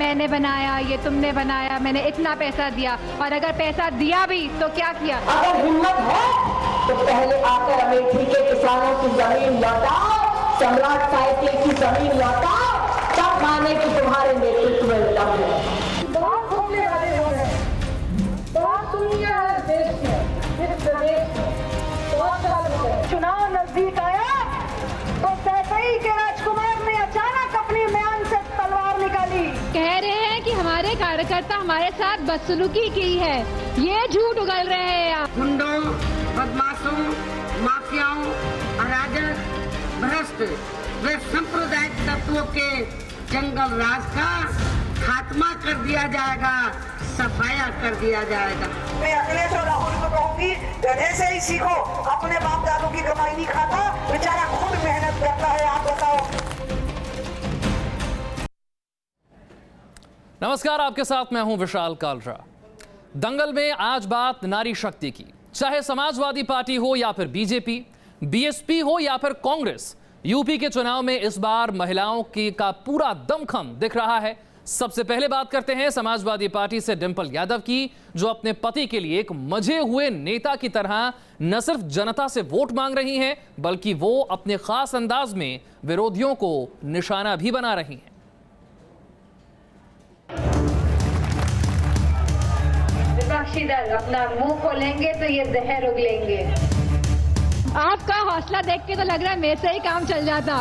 मैंने बनाया, ये तुमने बनाया, मैंने इतना पैसा दिया। और अगर पैसा दिया भी तो क्या किया? अगर हिम्मत है तो पहले आकर अमेठी के किसानों की जमीन लौटाओ, सम्राट साहित्य की जमीन लौटाओ, तब माने कि तुम्हारे नेतृत्व में दम है। बहुत होने वाले हो रहे हैं, बहुत दुनिया है देश में, इस प्रदेश में बहुत साल हो गए। चुनाव नजदीक आया तो सैकई के राजकुमार ने अचानक अपनी म्यान से तलवार निकाली। कह रहे हैं कि हमारे कार्यकर्ता हमारे साथ बदसलूकी की है, ये झूठ उगल रहे हैं आप। गुंडों, बदमाशों, माफियाओं, अराजक, भ्रष्ट व सांप्रदायिक तत्वों के जंगल राज का खात्मा कर दिया जाएगा, सफाया कर दिया जाएगा। मैं अखिलेश और राहुल को कहूंगी, गधे से ही सीखो, अपने बाप दादों की कमाई नहीं खाता, बेचारा खुद मेहनत करता है। आप बताओ। नमस्कार, आपके साथ मैं हूं विशाल कालरा। दंगल में आज बात नारी शक्ति की, चाहे समाजवादी पार्टी हो या फिर बीजेपी, बीएसपी हो या फिर कांग्रेस, यूपी के चुनाव में इस बार महिलाओं का पूरा दमखम दिख रहा है। सबसे पहले बात करते हैं समाजवादी पार्टी से डिंपल यादव की, जो अपने पति के लिए एक मजे हुए नेता की तरह न सिर्फ जनता से वोट मांग रही हैं, बल्कि वो अपने खास अंदाज में विरोधियों को निशाना भी बना रही हैं। विपक्षी दल अपना मुंह खोलेंगे तो ये जहर उगलेंगे। आपका हौसला देख के तो लग रहा है मेरे से ही काम चल जाता।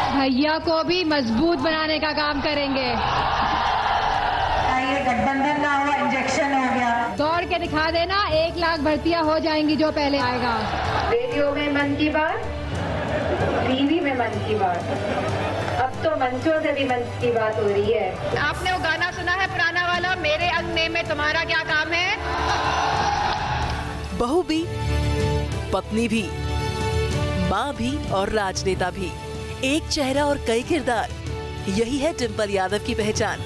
भैया को भी मजबूत बनाने का काम करेंगे। ये गठबंधन का हुआ इंजेक्शन हो गया। दौड़ के दिखा देना, 1 लाख भर्तियां हो जाएंगी जो पहले आएगा। रेडियो में मन की बात, टीवी में मन की बात, अब तो मंचों से भी मन की बात हो रही है। आपने वो गाना सुना है पुराना वाला, मेरे अंगने में तुम्हारा क्या काम है? बहू भी, पत्नी भी, माँ भी और राजनेता भी, एक चेहरा और कई किरदार, यही है डिंपल यादव की पहचान।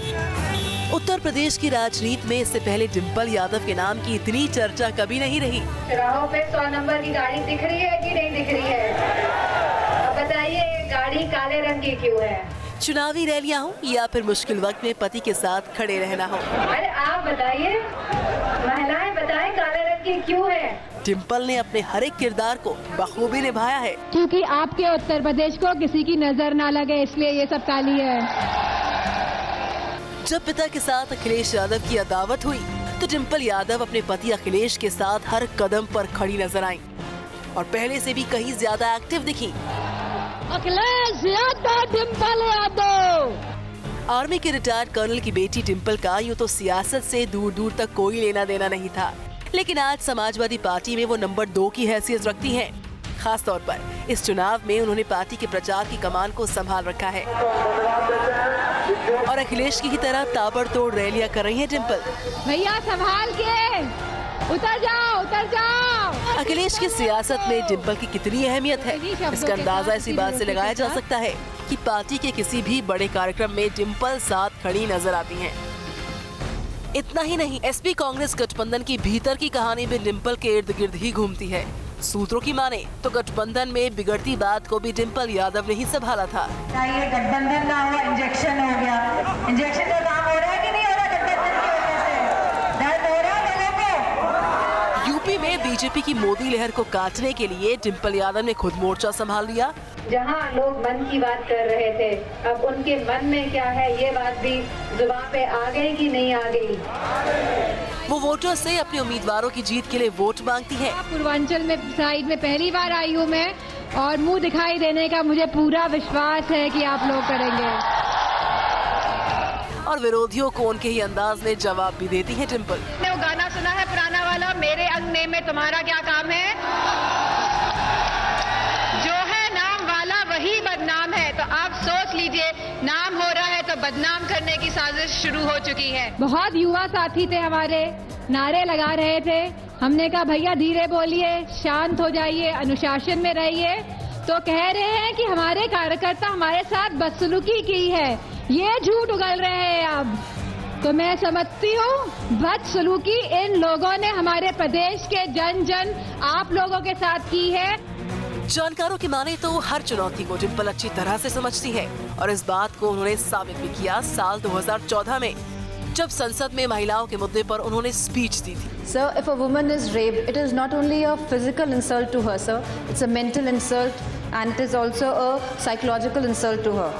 उत्तर प्रदेश की राजनीति में इससे पहले डिंपल यादव के नाम की इतनी चर्चा कभी नहीं रही। चौराहों पे 100 नंबर की गाड़ी दिख रही है कि नहीं दिख रही है? अब बताइए, गाड़ी काले रंग की क्यों है? चुनावी रैलियां हो या फिर मुश्किल वक्त में पति के साथ खड़े रहना हो। अरे आप बताइए, महिलाएं बताएं काले रंग की क्यों है? डिंपल ने अपने हर एक किरदार को बखूबी निभाया है। क्योंकि आपके उत्तर प्रदेश को किसी की नजर ना लगे, इसलिए ये सब काली है। जब पिता के साथ अखिलेश यादव की अदावत हुई तो डिंपल यादव अपने पति अखिलेश के साथ हर कदम पर खड़ी नजर आईं और पहले से भी कहीं ज्यादा एक्टिव दिखी। अखिलेश यादव, डिंपल यादव। आर्मी के रिटायर्ड कर्नल की बेटी डिंपल का यूँ तो सियासत से दूर दूर तक कोई लेना देना नहीं था, लेकिन आज समाजवादी पार्टी में वो नंबर 2 की हैसियत रखती हैं। खास तौर पर इस चुनाव में उन्होंने पार्टी के प्रचार की कमान को संभाल रखा है और अखिलेश की ही तरह ताबड़तोड़ रैलियां कर रही हैं डिंपल। भैया संभाल के, उतर जाओ, उतर जाओ। अखिलेश की सियासत में डिंपल की कितनी अहमियत है, इसका अंदाजा इसी बात से लगाया जा सकता है कि पार्टी के किसी भी बड़े कार्यक्रम में डिंपल साथ खड़ी नजर आती हैं। इतना ही नहीं, एसपी कांग्रेस गठबंधन की भीतर की कहानी भी डिंपल के इर्द गिर्द ही घूमती है। सूत्रों की माने तो गठबंधन में बिगड़ती बात को भी डिंपल यादव ने ही संभाला था। ये गठबंधन का हुआ इंजेक्शन हो गया। इंजेक्शन का काम हो रहा है कि नहीं हो रहा? गठबंधन की वजह से दर्द हो रहा है लोगों को। यूपी में बीजेपी की मोदी लहर को काटने के लिए डिंपल यादव ने खुद मोर्चा संभाल लिया। जहां लोग मन की बात कर रहे थे, अब उनके मन में क्या है ये बात भी जुबान पे आ गई कि नहीं आ गई? वो वोटर से अपने उम्मीदवारों की जीत के लिए वोट मांगती है। पूर्वांचल में साइड में पहली बार आई हूँ मैं, और मुंह दिखाई देने का मुझे पूरा विश्वास है कि आप लोग करेंगे। और विरोधियों को उनके ही अंदाज में जवाब भी देती है डिंपल। वो गाना सुना है पुराना वाला, मेरे अंगने में तुम्हारा क्या काम है? जो है नाम वाला वही बदनाम है, तो आप सोच लीजिए, नाम हो रहा है तो बदनाम करने की साजिश शुरू हो चुकी है। बहुत युवा साथी थे हमारे, नारे लगा रहे थे, हमने कहा भैया धीरे बोलिए, शांत हो जाइए, अनुशासन में रहिए। तो कह रहे हैं कि हमारे कार्यकर्ता हमारे साथ बदसलूकी की है, ये झूठ उगल रहे हैं अब। तो मैं समझती हूँ बदसलूकी इन लोगों ने हमारे प्रदेश के जन जन आप लोगों के साथ की है। जानकारों की माने तो हर चुनौती को डिंपल अच्छी तरह से समझती है और इस बात को उन्होंने साबित भी किया साल 2014 में, जब संसद में महिलाओं के मुद्दे पर उन्होंने स्पीच दी थी। Sir, if a woman is raped, it is not only a physical insult to her, sir. It's a mental insult and it is also a psychological insult to her.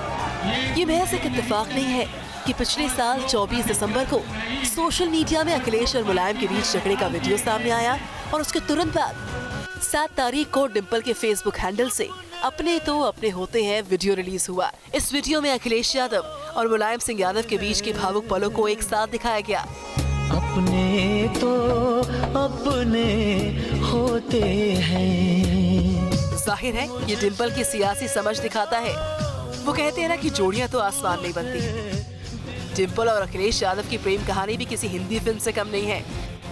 ये महज एक इत्तेफाक नहीं है कि पिछले साल 24 दिसंबर को सोशल मीडिया में अखिलेश और मुलायम के बीच झगड़े का वीडियो सामने आया और उसके तुरंत बाद 7 तारीख को डिंपल के फेसबुक हैंडल से अपने तो अपने होते हैं वीडियो रिलीज हुआ। इस वीडियो में अखिलेश यादव और मुलायम सिंह यादव के बीच के भावुक पलों को एक साथ दिखाया गया। अपने तो अपने होते हैं। जाहिर है ये डिंपल की सियासी समझ दिखाता है। वो कहते हैं ना कि जोड़ियां तो आसमान नहीं बनती। डिंपल और अखिलेश यादव की प्रेम कहानी भी किसी हिंदी फिल्म से कम नहीं है।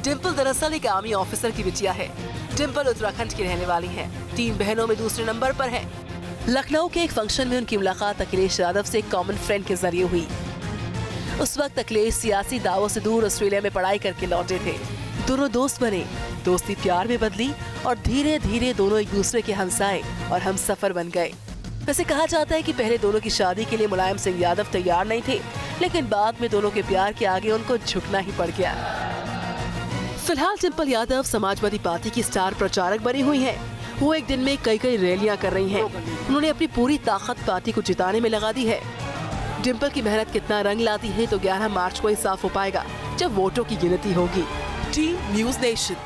डिंपल दरअसल एक आर्मी ऑफिसर की बिटिया है। डिंपल उत्तराखंड की रहने वाली है। 3 बहनों में दूसरे नंबर पर है। लखनऊ के एक फंक्शन में उनकी मुलाकात अखिलेश यादव से एक कॉमन फ्रेंड के जरिए हुई। उस वक्त अखिलेश सियासी दावों से दूर ऑस्ट्रेलिया में पढ़ाई करके लौटे थे। दोनों दोस्त बने, दोस्ती प्यार में बदली और धीरे धीरे दोनों एक दूसरे के हमसाए और हमसफर बन गए। वैसे कहा जाता है कि पहले दोनों की शादी के लिए मुलायम सिंह यादव तैयार नहीं थे, लेकिन बाद में दोनों के प्यार के आगे उनको झुकना ही पड़ गया। फिलहाल डिंपल यादव समाजवादी पार्टी की स्टार प्रचारक बनी हुई हैं। वो एक दिन में कई रैलियां कर रही हैं। उन्होंने अपनी पूरी ताकत पार्टी को जिताने में लगा दी है। डिंपल की मेहनत कितना रंग लाती है तो 11 मार्च को ही साफ हो पाएगा जब वोटों की गिनती होगी। Team news nation.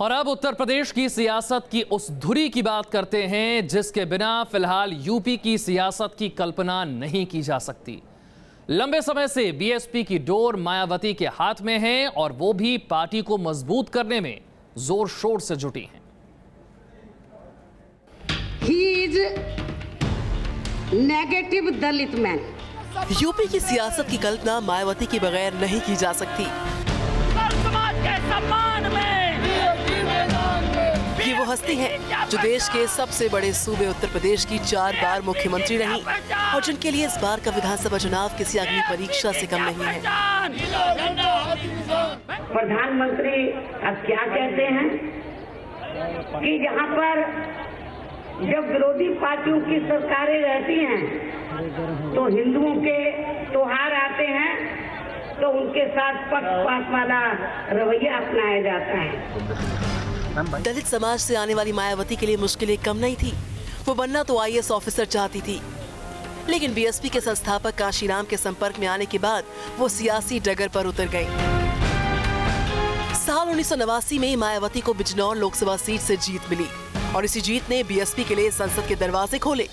और अब उत्तर प्रदेश की सियासत की उस धुरी की बात करते हैं जिसके बिना फिलहाल यूपी की सियासत की कल्पना नहीं की जा सकती। लंबे समय से बीएसपी की डोर मायावती के हाथ में है और वो भी पार्टी को मजबूत करने में जोर शोर से जुटी हैं। He is negative Dalit man. UP की सियासत की कल्पना मायावती के बगैर नहीं की जा सकती। समाज के सम्मान में ये वो हस्ती है जो देश के सबसे बड़े सूबे उत्तर प्रदेश की 4 बार मुख्यमंत्री रही और जिनके लिए इस बार का विधानसभा चुनाव किसी अग्नि परीक्षा से कम नहीं है। प्रधानमंत्री अब क्या कहते हैं कि यहाँ पर जब विरोधी पार्टियों की सरकारें रहती हैं तो हिंदुओं के त्योहार आते हैं तो उनके साथ पक्षपात वाला रवैया अपनाया जाता है। दलित समाज से आने वाली मायावती के लिए मुश्किलें कम नहीं थी। वो बनना तो आईएएस ऑफिसर चाहती थी, लेकिन बीएसपी के संस्थापक कांशीराम के संपर्क में आने के बाद वो सियासी डगर पर उतर गई। साल 1989 में मायावती को बिजनौर लोकसभा सीट से जीत मिली और इसी जीत ने बीएसपी के लिए संसद के दरवाजे खोले।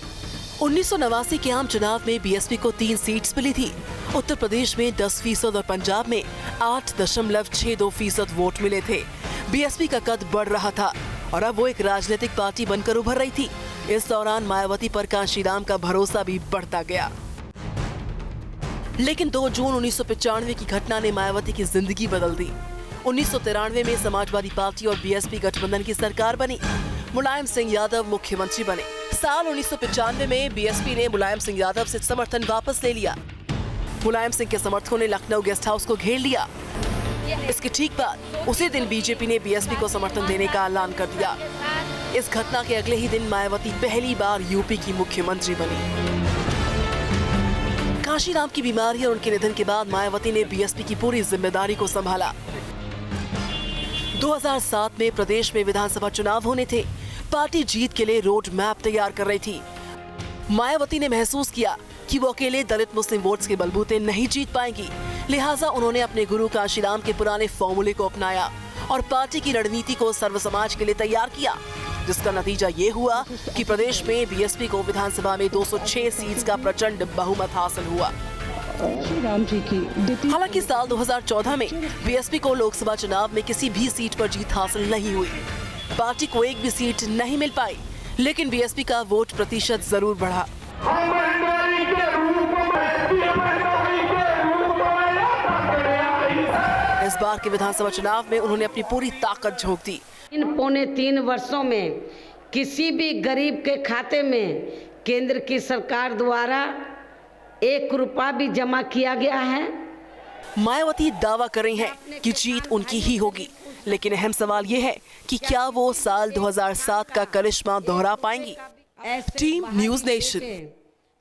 1989 के आम चुनाव में बीएसपी को 3 सीट्स मिली थी। उत्तर प्रदेश में 10% और पंजाब में 8.62% वोट मिले थे। बीएसपी का कद बढ़ रहा था और अब वो एक राजनीतिक पार्टी बनकर उभर रही थी। इस दौरान मायावती पर कांशीराम का भरोसा भी बढ़ता गया। लेकिन 2 जून 1995 की घटना ने मायावती की जिंदगी बदल दी। 1993 में समाजवादी पार्टी और बीएसपी गठबंधन की सरकार बनी। मुलायम सिंह यादव मुख्यमंत्री बने। साल 1995 में बीएसपी ने मुलायम सिंह यादव से समर्थन वापस ले लिया। मुलायम सिंह के समर्थकों ने लखनऊ गेस्ट हाउस को घेर लिया। इसके ठीक बाद उसी दिन बीजेपी ने बीएसपी को समर्थन देने का ऐलान कर दिया। इस घटना के अगले ही दिन मायावती पहली बार यूपी की मुख्यमंत्री बनी। कांशीराम की बीमारी और उनके निधन के बाद मायावती ने बीएसपी की पूरी जिम्मेदारी को संभाला। 2007 में प्रदेश में विधानसभा चुनाव होने थे। पार्टी जीत के लिए रोड मैप तैयार कर रही थी। मायावती ने महसूस किया कि वो अकेले दलित मुस्लिम वोट्स के बलबूते नहीं जीत पाएंगी, लिहाजा उन्होंने अपने गुरु कांशीराम के पुराने फॉर्मूले को अपनाया और पार्टी की रणनीति को सर्व समाज के लिए तैयार किया, जिसका नतीजा ये हुआ कि प्रदेश में बीएसपी को विधानसभा में 206 सीट्स का प्रचंड बहुमत हासिल हुआ। हालांकि साल 2014 में बीएसपी को लोकसभा चुनाव में किसी भी सीट पर जीत हासिल नहीं हुई। पार्टी को एक भी सीट नहीं मिल पाई, लेकिन बीएसपी का वोट प्रतिशत जरूर बढ़ा। इस बार के विधानसभा चुनाव में उन्होंने अपनी पूरी ताकत झोंक दी। इन 3.25 वर्षों में किसी भी गरीब के खाते में केंद्र की सरकार द्वारा 1 रुपया भी जमा किया गया है। मायावती दावा कर रही हैं कि जीत उनकी ही होगी, लेकिन अहम सवाल ये है कि क्या वो साल 2007 का करिश्मा दोहरा पाएंगी? Team news nation.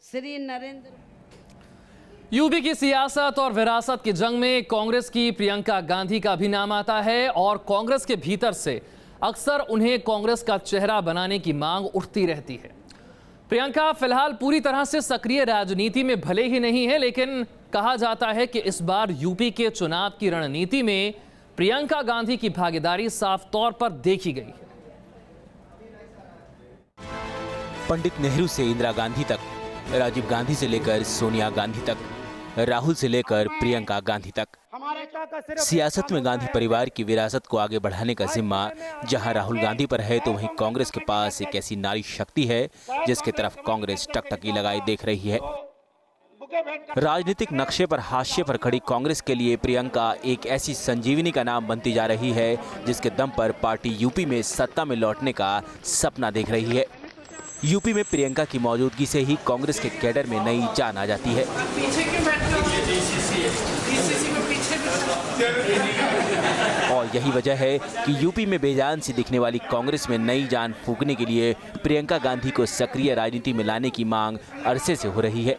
Shri Narendra UP की सियासत और विरासत की जंग में कांग्रेस की प्रियंका गांधी का भी नाम आता है और कांग्रेस के भीतर से अक्सर उन्हें कांग्रेस का चेहरा बनाने की मांग उठती रहती है। प्रियंका फिलहाल पूरी तरह से सक्रिय राजनीति में भले ही नहीं है, लेकिन कहा जाता है कि इस बार यूपी के चुनाव की रणनीति में प्रियंका गांधी की भागीदारी साफ तौर पर देखी गई है। पंडित नेहरू से इंदिरा गांधी तक, राजीव गांधी से लेकर सोनिया गांधी तक, राहुल से लेकर प्रियंका गांधी तक, सियासत में गांधी परिवार की विरासत को आगे बढ़ाने का जिम्मा जहां राहुल गांधी पर है, तो वहीं कांग्रेस के पास एक ऐसी नारी शक्ति है जिसकी तरफ कांग्रेस टकटकी लगाए देख रही है। राजनीतिक नक्शे पर हाशिए पर खड़ी कांग्रेस के लिए प्रियंका एक ऐसी संजीवनी का नाम बनती जा रही है जिसके दम पर पार्टी यूपी में सत्ता में लौटने का सपना देख रही है। यूपी में प्रियंका की मौजूदगी से ही कांग्रेस के कैडर में नई जान आ जाती है। और यही वजह है कि यूपी में बेजान सी दिखने वाली कांग्रेस में नई जान फूंकने के लिए प्रियंका गांधी को सक्रिय राजनीति में लाने की मांग अरसे से हो रही है।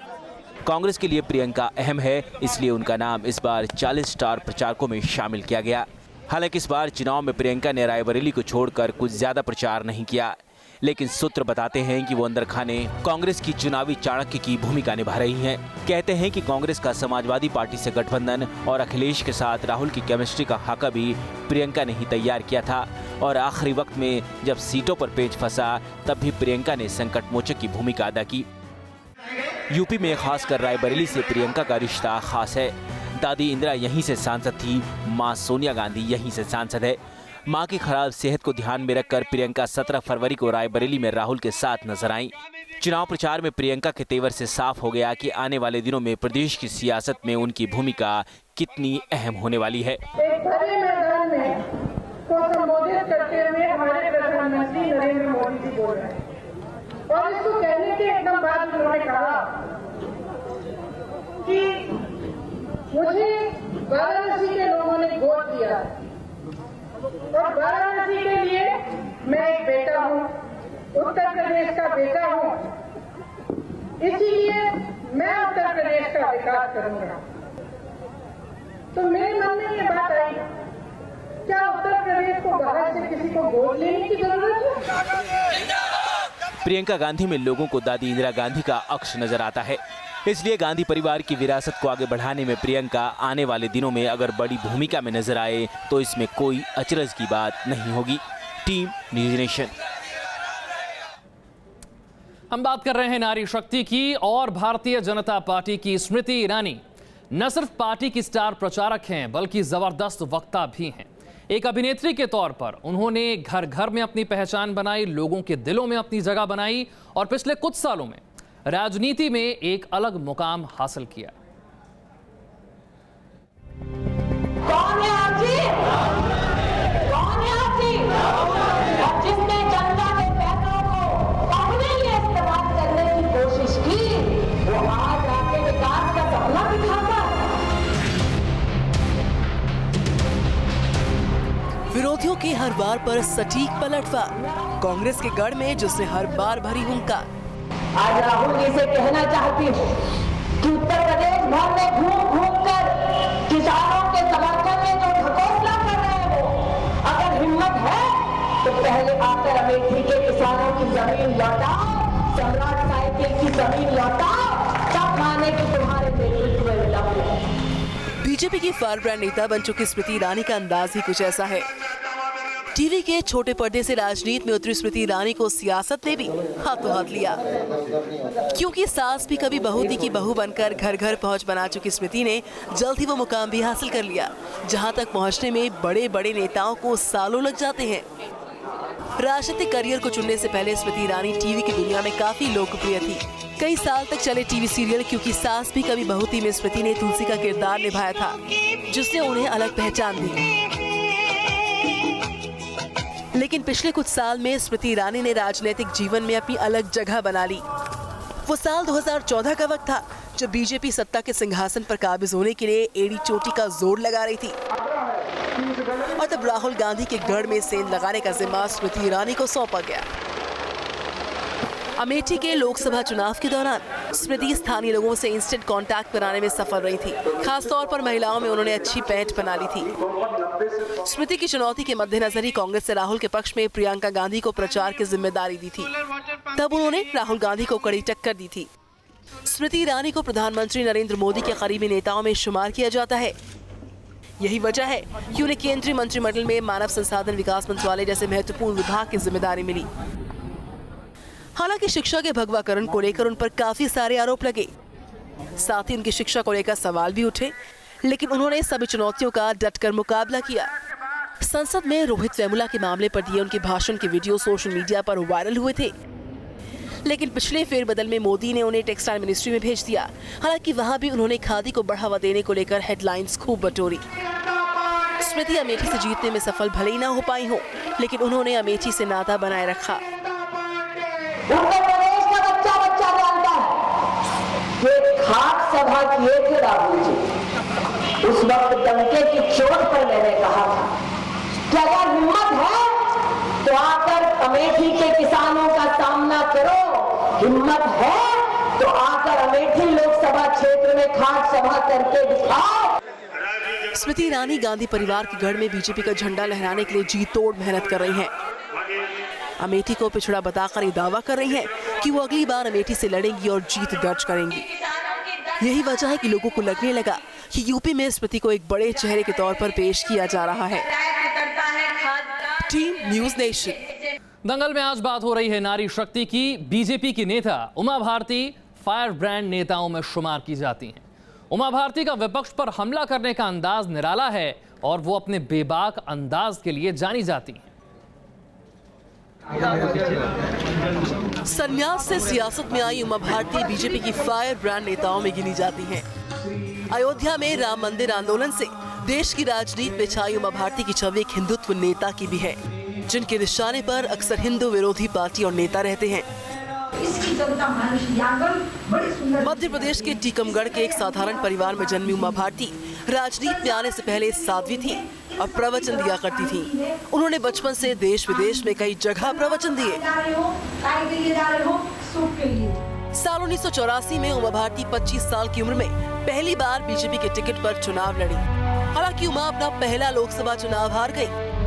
कांग्रेस के लिए प्रियंका अहम है, इसलिए उनका नाम इस बार 40 स्टार प्रचारकों में शामिल किया गया। हालांकि इस बार चुनाव में प्रियंका ने रायबरेली को छोड़कर कुछ ज्यादा प्रचार नहीं किया, लेकिन सूत्र बताते हैं कि वो अंदर खाने कांग्रेस की चुनावी चाणक्य की भूमिका निभा रही हैं। कहते हैं कि कांग्रेस का समाजवादी पार्टी से गठबंधन और अखिलेश के साथ राहुल की केमिस्ट्री का खाका भी प्रियंका ने ही तैयार किया था और आखिरी वक्त में जब सीटों पर पेच फंसा तब भी प्रियंका ने संकट मोचक की भूमिका अदा की। यूपी में खासकर रायबरेली से प्रियंका का रिश्ता खास है। दादी इंदिरा यहीं से सांसद थी, मां सोनिया गांधी यहीं से सांसद है। मां की खराब सेहत को ध्यान में रखकर प्रियंका 17 फरवरी को रायबरेली में राहुल के साथ नजर आईं। चुनाव प्रचार में प्रियंका के तेवर से साफ हो गया कि आने वाले दिनों में प्रदेश की सियासत में उनकी भूमिका कितनी अहम होने वाली है। एक बड़े मैदान में को संबोधित करते हुए हमारे प्रधानमंत्री नरेंद्र मोदी जी बोल रहे हैं और इसको कहने के एकदम बाद उन्होंने कहा कि मुझे वाराणसी के लोगों ने वोट दिया और वाराणसी के लिए मैं एक बेटा हूँ, उत्तर प्रदेश का बेटा हूँ, इसीलिए मैं उत्तर प्रदेश का विकास करूंगा। तो मेरे मन में ये बात आई, क्या उत्तर प्रदेश को बाहर से किसी को वोट लेने की जरूरत है? प्रियंका गांधी में लोगों को दादी इंदिरा गांधी का अक्ष नजर आता है, इसलिए गांधी परिवार की विरासत को आगे बढ़ाने में प्रियंका आने वाले दिनों में अगर बड़ी भूमिका में नजर आए तो इसमें कोई अचरज की बात नहीं होगी। Team news nation. हम बात कर रहे हैं नारी शक्ति की और भारतीय जनता पार्टी की स्मृति ईरानी न सिर्फ पार्टी की स्टार प्रचारक हैं बल्कि जबरदस्त वक्ता भी हैं। एक अभिनेत्री के तौर पर उन्होंने घर घर में अपनी पहचान बनाई, लोगों के दिलों में अपनी जगह बनाई और पिछले कुछ सालों में राजनीति में एक अलग मुकाम हासिल किया। कौन है आप जी? कौन है आप जी? और जिसने जनता के पैसों को अपने लिए इस्तेमाल करने की कोशिश की, वो आज आके विकास का सपना दिखाता है। विरोधियों के हर बार पर सटीक पलटवार, कांग्रेस के गढ़ में जिसने हर बार भरी हुंकार। आज राहुल जी से कहना चाहती हूँ कि उत्तर प्रदेश भर में घूम घूम कर किसानों के समर्थन में जो ढकोसला कर रहे हैं वो अगर हिम्मत है तो पहले आकर अमेठी के किसानों की जमीन लौटाओ, सम्राट साइकिल की जमीन लौटाओ, तब माने कि तुम्हारे नेतृत्व में लग है। बीजेपी की फायर ब्रांड नेता बन चुकी स्मृति ईरानी का अंदाज ही कुछ ऐसा है। टीवी के छोटे पर्दे से राजनीति में उतरी स्मृति ईरानी को सियासत ने भी हाथों हाथ लिया, क्योंकि सास भी कभी बहू थी की बहू बनकर घर घर पहुंच बना चुकी स्मृति ने जल्द ही वो मुकाम भी हासिल कर लिया जहां तक पहुंचने में बड़े बड़े नेताओं को सालों लग जाते हैं। राजनीतिक करियर को चुनने से पहले स्मृति ईरानी टीवी की दुनिया में काफी लोकप्रिय थी। कई साल तक चले टीवी सीरियल क्योंकि सास भी कभी बहू थी में स्मृति ने तुलसी का किरदार निभाया था, जिसने उन्हें अलग पहचान दी। लेकिन पिछले कुछ साल में स्मृति ईरानी ने राजनीतिक जीवन में अपनी अलग जगह बना ली। वो साल 2014 का वक्त था जब बीजेपी सत्ता के सिंहासन पर काबिज होने के लिए एड़ी चोटी का जोर लगा रही थी। और तब राहुल गांधी के गढ़ में सेंध लगाने का जिम्मा स्मृति ईरानी को सौंपा गया। अमेठी के लोकसभा चुनाव के दौरान स्मृति स्थानीय लोगों से इंस्टेंट कांटेक्ट बनाने में सफल रही थी। खास तौर पर महिलाओं में उन्होंने अच्छी पैठ बना ली थी। स्मृति की चुनौती के मद्देनजर ही कांग्रेस से राहुल के पक्ष में प्रियंका गांधी को प्रचार की जिम्मेदारी दी थी। तब उन्होंने राहुल गांधी को कड़ी टक्कर दी थी। स्मृति ईरानी को प्रधानमंत्री नरेंद्र मोदी के करीबी नेताओं में शुमार किया जाता है। यही वजह है कि उन्हें केंद्रीय मंत्रिमंडल में मानव संसाधन विकास मंत्रालय जैसे महत्वपूर्ण विभाग की जिम्मेदारी मिली। हालांकि शिक्षा के भगवाकरण को लेकर उन पर काफी सारे आरोप लगे, साथ ही उनकी शिक्षा को लेकर सवाल भी उठे, लेकिन उन्होंने सभी चुनौतियों का डटकर मुकाबला किया। संसद में रोहित वेमुला के मामले पर दिए उनके भाषण के वीडियो सोशल मीडिया पर वायरल हुए थे, लेकिन पिछले फेरबदल में मोदी ने उन्हें टेक्सटाइल मिनिस्ट्री में भेज दिया। हालांकि वहां भी उन्होंने खादी को बढ़ावा देने को लेकर हेडलाइंस खूब बटोरी। स्मृति अमेठी से जीतने में सफल भले ही ना हो पाई हो, लेकिन उन्होंने अमेठी से नाता बनाए रखा। उत्तर प्रदेश का बच्चा जानता है कि खाक सभा किए थे राहुल जी। उस वक्त डंके की चोट पर मैंने कहा था कि अगर हिम्मत है तो आकर अमेठी के किसानों का सामना करो, हिम्मत है तो आकर अमेठी लोकसभा क्षेत्र में खाक सभा करके दिखाओ। स्मृति ईरानी गांधी परिवार के गढ़ में बीजेपी का झंडा लहराने के लिए जी तोड़ मेहनत कर रही हैं। अमेठी को पिछड़ा बताकर ये दावा कर रही हैं कि वो अगली बार अमेठी से लड़ेंगी और जीत दर्ज करेंगी। यही वजह है कि लोगों को लगने लगा कि यूपी में स्मृति को एक बड़े चेहरे के तौर पर पेश किया जा रहा है। Team news nation. दंगल में आज बात हो रही है नारी शक्ति की। बीजेपी की नेता उमा भारती फायर ब्रांड नेताओं में शुमार की जाती हैं। उमा भारती का विपक्ष पर हमला करने का अंदाज निराला है और वो अपने बेबाक अंदाज के लिए जानी जाती हैं। संन्यास से सियासत में आई उमा भारती बीजेपी की फायर ब्रांड नेताओं में गिनी जाती हैं। अयोध्या में राम मंदिर आंदोलन से देश की राजनीति में छाई उमा भारती की छवि एक हिंदुत्व नेता की भी है, जिनके निशाने पर अक्सर हिंदू विरोधी पार्टी और नेता रहते हैं। मध्य प्रदेश के टीकमगढ़ के एक साधारण परिवार में जन्मी उमा भारती राजनीति में आने से पहले साध्वी थी और प्रवचन दिया करती थी। उन्होंने बचपन से देश विदेश में कई जगह प्रवचन दिए। साल 1984 में उमा भारती 25 साल की उम्र में पहली बार बीजेपी के टिकट पर चुनाव लड़ी। हालांकि उमा अपना पहला लोकसभा चुनाव हार गई,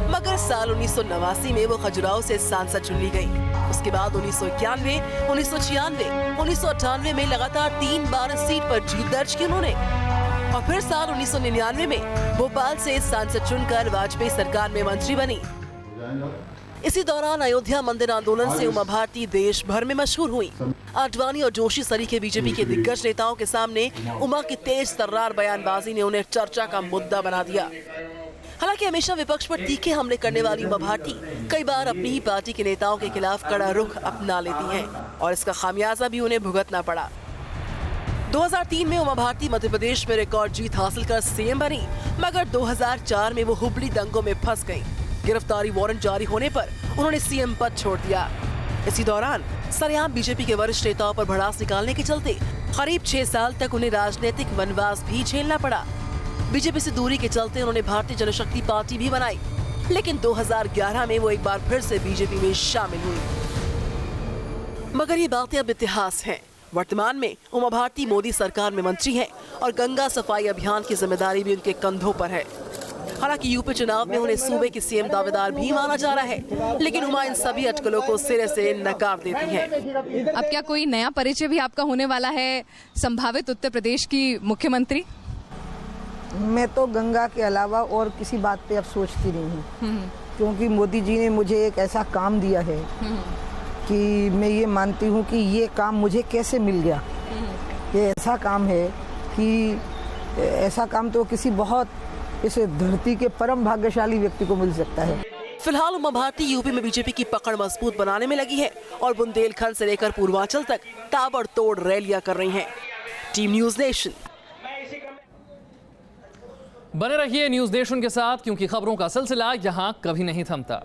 मगर साल 1989 में वो खजुराहो से सांसद चुन ली गई। उसके बाद 1991, 1996, 1998 में लगातार 3 बार इस सीट पर जीत दर्ज की उन्होंने, और फिर साल 1999 में भोपाल से सांसद चुनकर वाजपेयी सरकार में मंत्री बनी। इसी दौरान अयोध्या मंदिर आंदोलन से उमा भारती देश भर में मशहूर हुई। आडवाणी और जोशी सरीखे बीजेपी के दिग्गज नेताओं के सामने उमा की तेज तर्रार बयानबाजी ने उन्हें चर्चा का मुद्दा बना दिया। हालांकि हमेशा विपक्ष पर तीखे हमले करने वाली उमा भारती कई बार अपनी ही पार्टी के नेताओं के खिलाफ कड़ा रुख अपना लेती हैं और इसका खामियाजा भी उन्हें भुगतना पड़ा। 2003 में उमा भारती मध्य प्रदेश में रिकॉर्ड जीत हासिल कर सीएम बनी, मगर 2004 में वो हुबली दंगों में फंस गई। गिरफ्तारी वारंट जारी होने पर उन्होंने सीएम पद छोड़ दिया। इसी दौरान सरेआम बीजेपी के वरिष्ठ नेताओं पर भड़ास निकालने के चलते करीब 6 साल तक उन्हें राजनीतिक वनवास भी झेलना पड़ा। बीजेपी से दूरी के चलते उन्होंने भारतीय जनशक्ति पार्टी भी बनाई, लेकिन 2011 में वो एक बार फिर से बीजेपी में शामिल हुई। मगर ये बातें अब इतिहास हैं। वर्तमान में उमा भारती मोदी सरकार में मंत्री हैं और गंगा सफाई अभियान की जिम्मेदारी भी उनके कंधों पर है। हालांकि यूपी चुनाव में उन्हें सूबे की सीएम दावेदार भी माना जा रहा है, लेकिन उमा इन सभी अटकलों को सिरे से नकार देती हैं। अब क्या कोई नया परिचय भी आपका होने वाला है, संभावित उत्तर प्रदेश की मुख्यमंत्री? मैं तो गंगा के अलावा और किसी बात पे अब सोचती नहीं हूँ, क्योंकि मोदी जी ने मुझे एक ऐसा काम दिया है कि मैं ये मानती हूँ कि ये काम मुझे कैसे मिल गया। ये ऐसा काम है कि ऐसा काम तो किसी बहुत इस धरती के परम भाग्यशाली व्यक्ति को मिल सकता है। फिलहाल उमा भारती यूपी में बीजेपी की पकड़ मजबूत बनाने में लगी है और बुंदेलखंड से लेकर पूर्वांचल तक ताबड़तोड़ रैलियां कर रही हैं। Team news nation. बने रहिए न्यूज़ नेशन के साथ, क्योंकि खबरों का सिलसिला यहाँ कभी नहीं थमता।